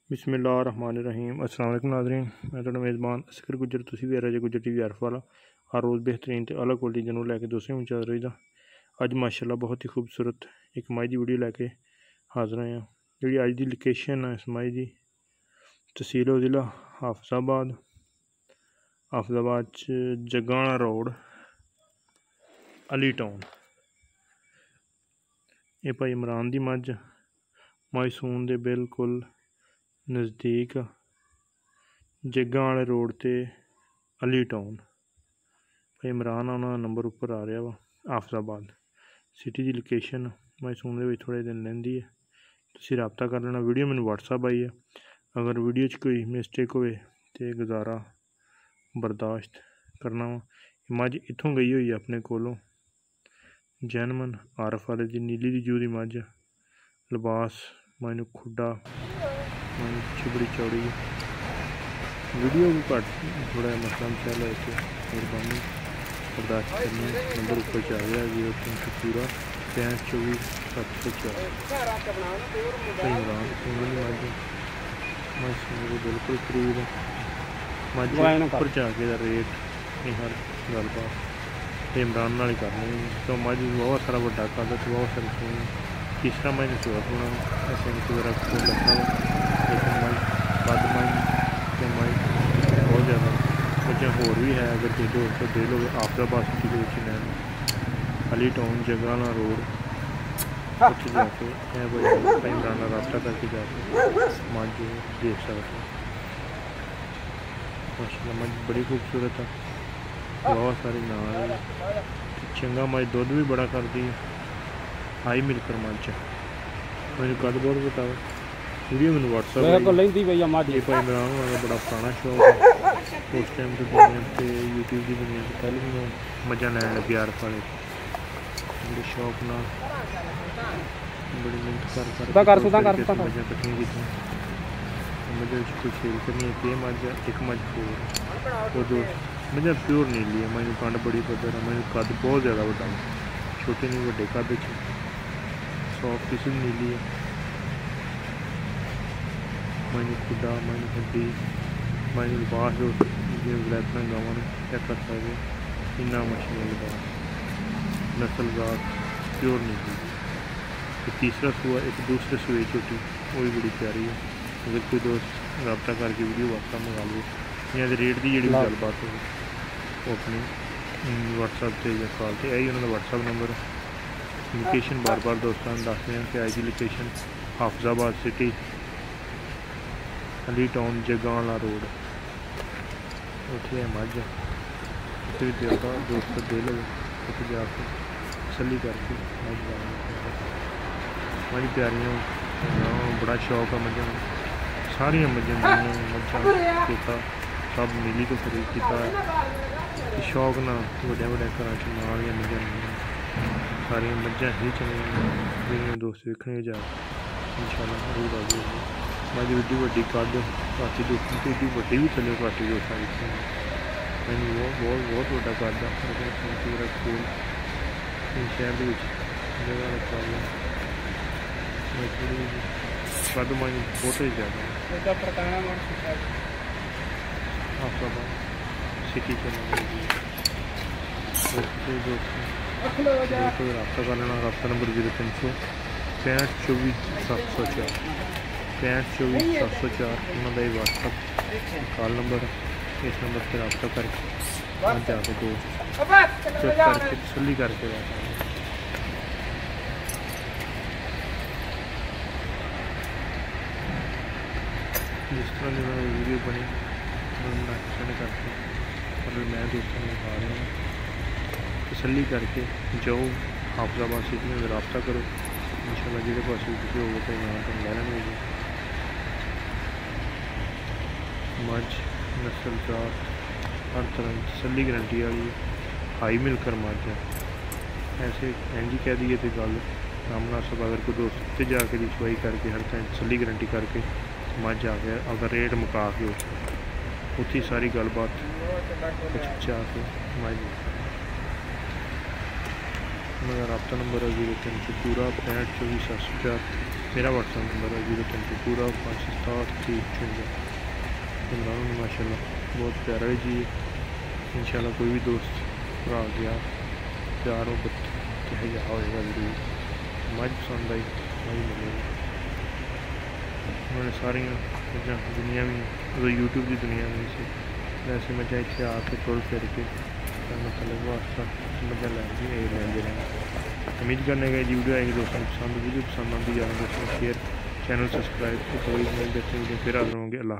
बिस्मिल्लाहिर्रहमानिर्रहीम। अस्सलाम वालेकुम नाज़रीन, मैं तुहाडा मेज़बान असगर गुजर। तुसीं भी राजे गुजर टीवी आरफ वाला हर रोज़ बेहतरीन तो अलग क्वालिटी जरूर लैके दोस्तों में चल रही था। अज माशाल्लाह बहुत ही खूबसूरत एक माई की वीडियो लैके हाज़र आए हैं। जी अज की लोकेशन है इस माई की तहसील ज़िला हाफजाबाद जगाना रोड अली टाउन। ये भाई इमरान की मझ मायसून के बिल्कुल नज़दीक जग्गा वाले रोड ते अली टाउन। भाई इमरान उन्होंने नंबर उपर आ रहा वा। हाफजाबाद सिटी की लोकेशन मायसून के थोड़े दिन लेंदी है, तुसीं रबता कर लेना। वीडियो मैंने व्हाट्सएप आई है, अगर वीडियो कोई मिसटेक होए तो गुजारा बर्दाश्त करना वा। मझ इत्थों गई हुई अपने कोलों जैनमन आरफ वाले की नीली दी जू दी मझ लिबास मैनू खुडा मैनू बड़ी चौड़ी वीडियो भी घट थोड़ा मसला मसाला है, मेहरबानी बर्दाश्त करनी। नंबर उपर चल रहा है 03 65 24 704। इमरान मझ के बिल्कुल करीब मझ उपर जाके रेट हर गलबात इमरान नाल ही करनी। तो मझ बहुत सारा व्डा कद बहुत सारी सुनी तीसरा मझ चौथ होना ऐसे वगैरह को दसा लेकिन मझ बद मझ बहुत ज़्यादा मझा होर भी है। अगर कोई होर तो दे लो। हाफजाबाद सिटी के लैन अली टाउन जगाना रोड उत्थे जाके भाई इमरान रबता करके जाके मझ देख सकते। माशाल्लाह मझ बड़ी खूबसूरत है, बहुत सारी नाल चंगा मझ दुध भी बड़ा करती है। हाई मिलकर मझ मैंने कद बहुत बताओ। वीडियो मैंने व्हाट्सएप ये भाई इमरान का बड़ा पुराना शौक है। उस टाइम तो यूट्यूब की दुनिया से पहले भी मैं मज़ा लैन लगे आरफ वाले बड़े शौक न बड़ी मेहनत कर मज़ा कट्ठियां की मज़े कोई खेल करनी है। मझ एक मझ वो दो मझा प्योर नीली है। मैंने कंड बड़ी पद्धर है, मैंने कद बहुत ज़्यादा बड़ा छोटे नहीं बड़े कद सॉफ्ट किसी नीली है। मैंने खुडा मैंने हड्डी मैंने लिबास जो वलैतना गाँव चेक कर सकते इन्ना मशीन लिबास नस्ल जात प्योर नीली। तो तीसरा सूआ एक दूसरे सूए छोटी वो भी बड़ी प्यारी है। अगर कोई दोस्त रबता करके वीडियो व्हाट्सएप मंगा लो या रेट की जी गलबात हो वो अपनी व्हाट्सएप से या कॉल से यही उन्होंने व्हाट्सएप नंबर लोकेशन बार बार दोस्तों दसते हैं कि आई की location Hafizabad city Ali town जगाना रोड उत्थे है मझ भी देता दोस्त दे लो उत्थे जाके तसल्ली करके मझ प्यारियां बड़ा शौक है मझा सारिया मझा मझा खेता सब मिली तो खरीद किया शौक ना व्डे घर नाल मझा सारिया मझा ही चंगियां दोस्त वेखने जा इंशाल्लाह जरूर आ जाएगी। मझ एड्डी वड्डी कद घाटी दोस्तों तो एड्डी वड्डी भी चले घाटी दोस्तों मैंने बहुत बहुत वड्डा कद है। पूरा स्कूल शहर के जगह रखा हुआ कद मझ बहुत ही ज़्यादा हाफजाबाद सिटी चलना दोस्तों रबता कर लेना। रबता नंबर 03 65 24 704 65 24 704 उन्होंने व्हाट्सअप कॉल नंबर इस नंबर पर रबता करके जाके दोस्त चेक करके तसल्ली करके जिस तरह की उन्होंने वीडियो बनी पसंद करके और मैं दोस्तों को दिखा रहा हूँ तसल्ली करके जाओ हाफजाबाद सिटी में रबता करो इंशाल्लाह जो पास भी किसी होगा तो यहाँ पर ले लेंगे। मझ नस्ल जात हर तरह तसल्ली गारंटी वाली हाई मिलकर मझ है। ऐसे इंजी कह दिए तो गल रामना सब अगर कोई दोस्त उत्ते जाके रिशवाई करके हर तरह तसल्ली गारंटी करके मझ आ गया अगर रेट मुका के उत्थे सारी गलबात कुछ चाह के मझ मेरा रब्ता नंबर है 03 पूरा 6524 मेरा व्हाट्सएप नंबर है 03 पूरा 567 इमरान माशाल्लाह बहुत प्यारा है जी। इंशाल्लाह कोई भी दोस्त भरा गया प्यार मोहब्बत चाहे होएगा जरूर। मज पसंद आई मज मिलेगी उन्होंने सारिया मझा दुनिया में यूट्यूब की दुनिया में से वैसे मझा इतने आके तुर फिर के मतलब वास्ता मजा लेंगे उम्मीद करने का वीडियो आएगी दोस्तों वीडियो पसंद आती है दोस्तों शेयर चैनल सब्सक्राइब तो कोई नए बच्चे फिर आ जाऊँगे। अल्लाह।